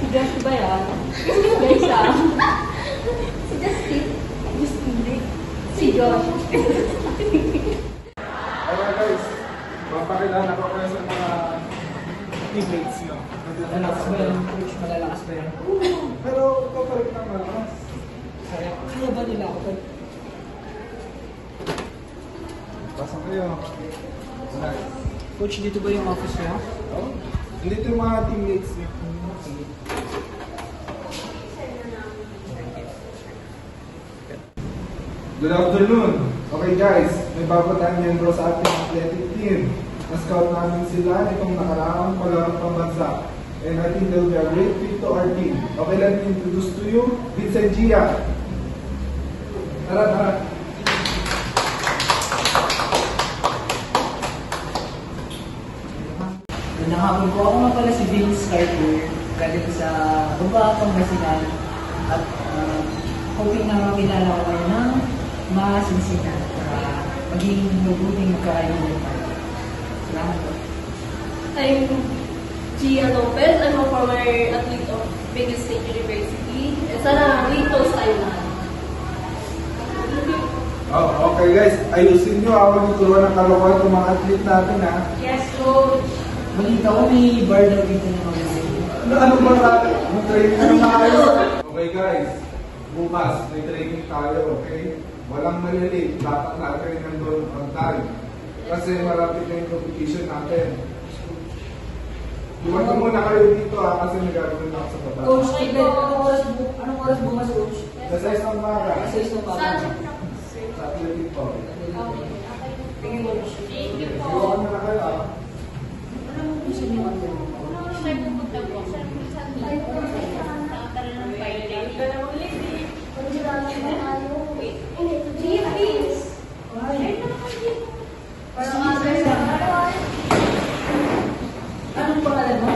Si Josh ba yan? Guys ah. Si Justin. Justin. Si Josh. Alright guys, papakilala ko kayo sa mga teammates nyo. Malalakas ba yan? Coach, malalakas ba yan? Pero ito pa rin ang malakas. Kaya ba nila ako? Pasok kayo. Nice. Coach, dito ba yung office niya? Oh? Hindi ito yung mga teammates nyo. Good afternoon. Okay guys, may bago tayong miyembro sa ating athletic team. Na-scout namin sila itong nakaraang palarong pambansa. And I think they'll be a great fit to our team. Okay, let me introduce to you, Vincent Gia. Tara, tara. Nahapon po ako nga pala si Vince Carter, galing sa Baba, Pangasinan. At hoping na makilala ko kayo ng masinsinan para maging mabuting magkakainin. Salamat po. I'm Gia Lopez. I'm a former athlete of Vegas State University. Sana dito tayo na. Oh, okay guys, ayusin nyo. Huwag nyo turuan ng kalokohan ng mga athlete natin ha. Yes, coach. Balita ko may bar daw dito na magaling. Ano ba natin? Mag-training na tayo. Okay guys, bukas may training tayo, okay? Walang malilate. Dapat natin nandun on time. Kasi marapit na yung competition natin. Iwan ko muna kayo dito ha, kasi nagagawin na ako sa baba. Coach, anong oras bukas, Coach? Sa 6 ng umaga. Sa 6 ng umaga. Sa athletic po. Tingin mo, Coach. Iwan ko na kayo ha. Anong gusto niyo ang gawin? Anong pangalan mo?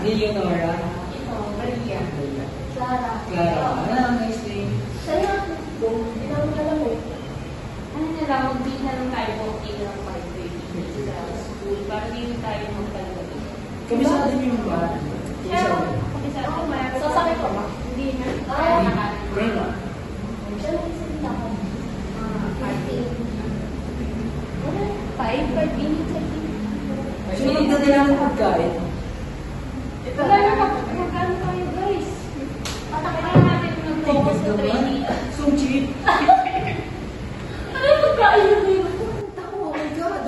Leonora. Clara. Clara. Ano nice name? Sa'yo, alam mo. Ano na lang, mag-meet na lang tayo walking ng 5:30 sa school para hindi tayo magpalagay. Kami sa atin yung ba? Pero, kasi sa atin, Sasakay ka ba? hindi na. Kaya ba? Five minutes, I think. So, hindi na nila ng pagkain. Wala na magkano tayo, guys. Patakpan natin mag-focus sa training. So cheap. Ano yung pagkain yung mga? Oh my God.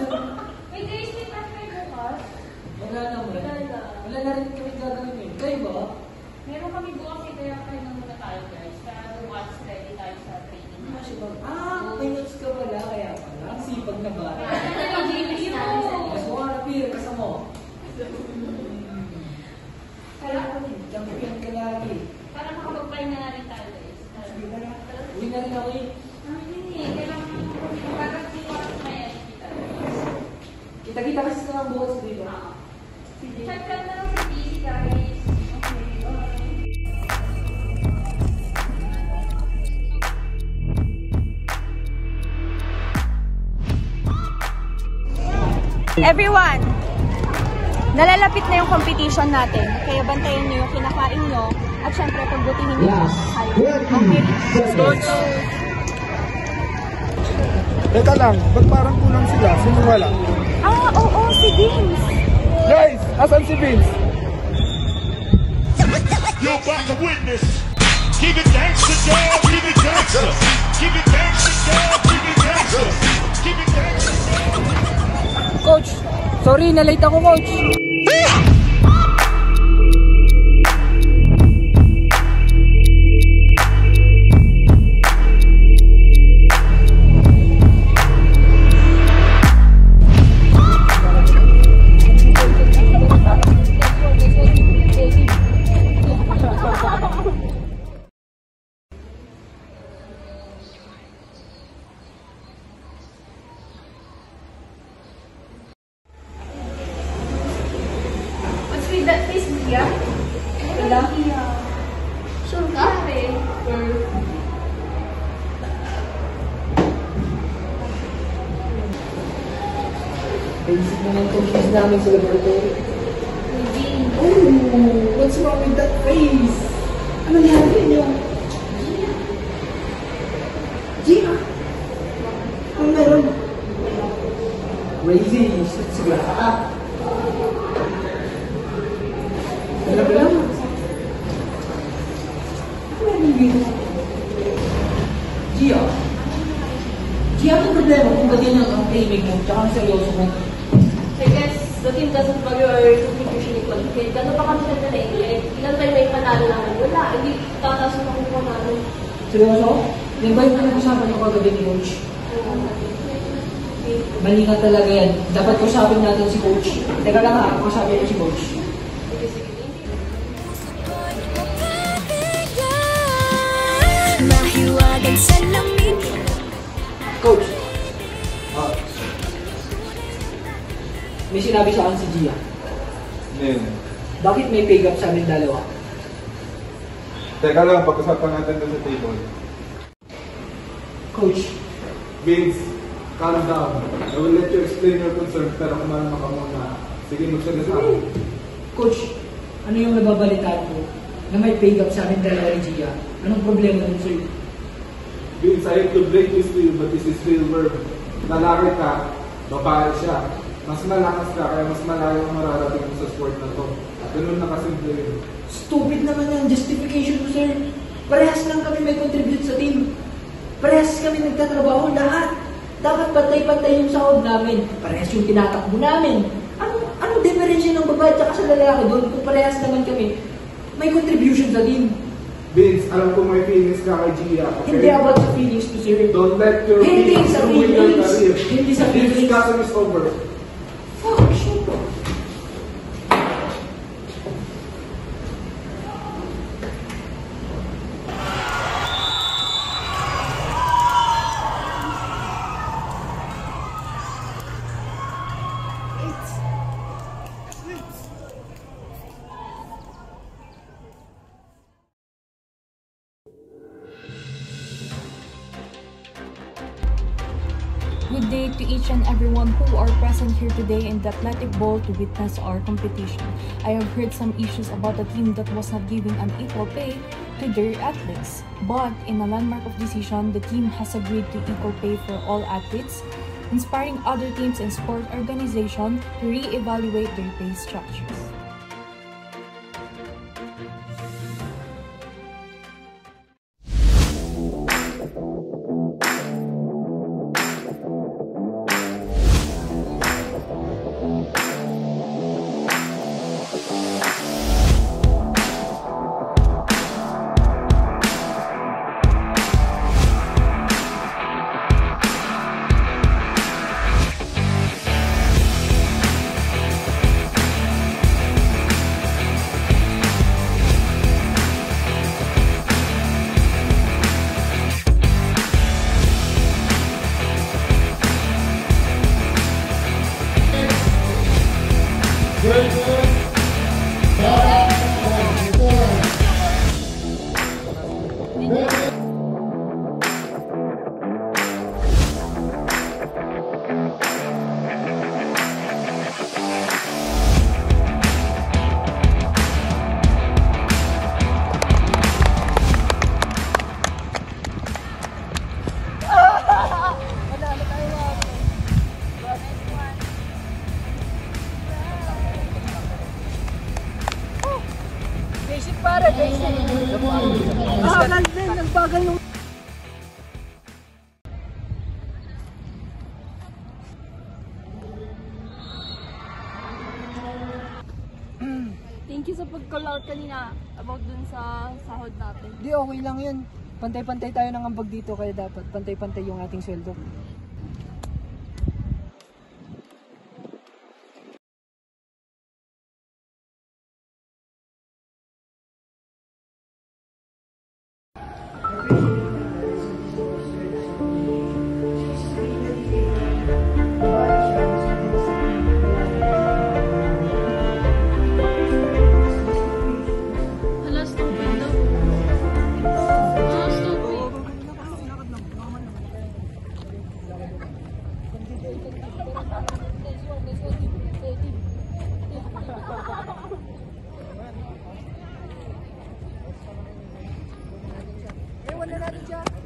Wait, guys, may partner bukas. Wala naman. Wala na rin kami gagawin yun. Kayo ba? Meron kami bukas, kaya kayo na muna tayo, guys. Para bukas, ready tayo sa training. May notes ka pala. Kaya pala. Ang sipag na ba? Mas mukha na pira ka mo. Champion ka lagi. Para makapag-pahinga na rin tayo, guys. Sige na lang. Uwi na rin ako eh. Kailangan magkakasiwa na yan kita. Kita-kita kasi sa mga bukas dito. Chat ka na lang sa PC, guys. Okay, bye. Everyone, nalalapit na yung competition natin. Kaya bantayan nyo yung kinakain nyo. At syempre, pagbutihin nyo yung kayo. Okay? Teka lang, ba't parang kulang sila? Sino wala? Oo, si Vince. Guys, asan si Vince? You're about to witness. Keep it gangster, dog. Keep it gangster. Keep it gangster, dog. Keep it gangster. Keep it gangster, dog. Coach, sorry, na-late ako, Coach. That face Gia? Wala? Sure ka? Basic naman itong quiz namin sa laboratory. Maybe. Oh, What's wrong with that face? Ano nangyari niyo? Gia! Ano meron? Crazy, sigla ka. Wala ba lang? Ano meron dito? Gia! Gia, anong problema kung ganyan ang tahimik mo tsaka ang seryoso mo? I guess the team doesn't value our contribution equally. Kaya gano'n pa kami sa naiinit. Ilan tayo may panalo namin? Wala, hindi tataas ang makukuha namin. Seryoso? Yan ba yung pinag-usapan niyo kagabi ni Coach? Mali nga talaga yan. Dapat kusapin natin si Coach. Teka lang ha, kusapin niyo si Coach. Mahiwagan sa lamig. Coach! May sinabi sa akin si Gia. Nen. Bakit may pay gap sa amin dalawa? Teka lang, pag-usapan natin doon sa table. Coach, Vince, calm down. I will let you explain your concerns, pero kumalma ka muna. Sige, magsalita ako. Coach, ano yung nababalitaan ko na may pay gap sa amin dalawa ni Gia? Anong problema dun, sir? Vince, I hate to break this to you, but this is real world. Lalaki ka, babae siya. Mas malakas ka, kaya mas malayo ang mararating mo sa sport na to. Ganun na kasimple yun. Stupid naman yung justification mo, sir. Parehas lang kami may contribute sa team. Parehas kami nagtatrabaho lahat. Dapat pantay-pantay yung sahod namin. Parehas yung tinatakbo namin. Ano diferensya ng babae at sa lalaki doon kung parehas naman kami may contribution sa team? Vince, alam ko may feelings ka kay Gia, okay? Hindi about sa feelings to, sir. Don't let your Hindi feelings sa ruin your feelings. career. Hindi sa This feelings. discussion is over. Fuck, shit. Good day to each and everyone who are present here today in the Athletic Bowl to witness our competition. I have heard some issues about the team that was not giving an equal pay to their athletes. But in a landmark of decision, the team has agreed to equal pay for all athletes, inspiring other teams and sport organizations to re-evaluate their pay structures. Thank you sa pag-call out kanina about dun sa sahod natin. Di, okay lang yun. Pantay-pantay tayo ng ambag dito, kaya dapat pantay-pantay yung ating sweldo. Ate Ja.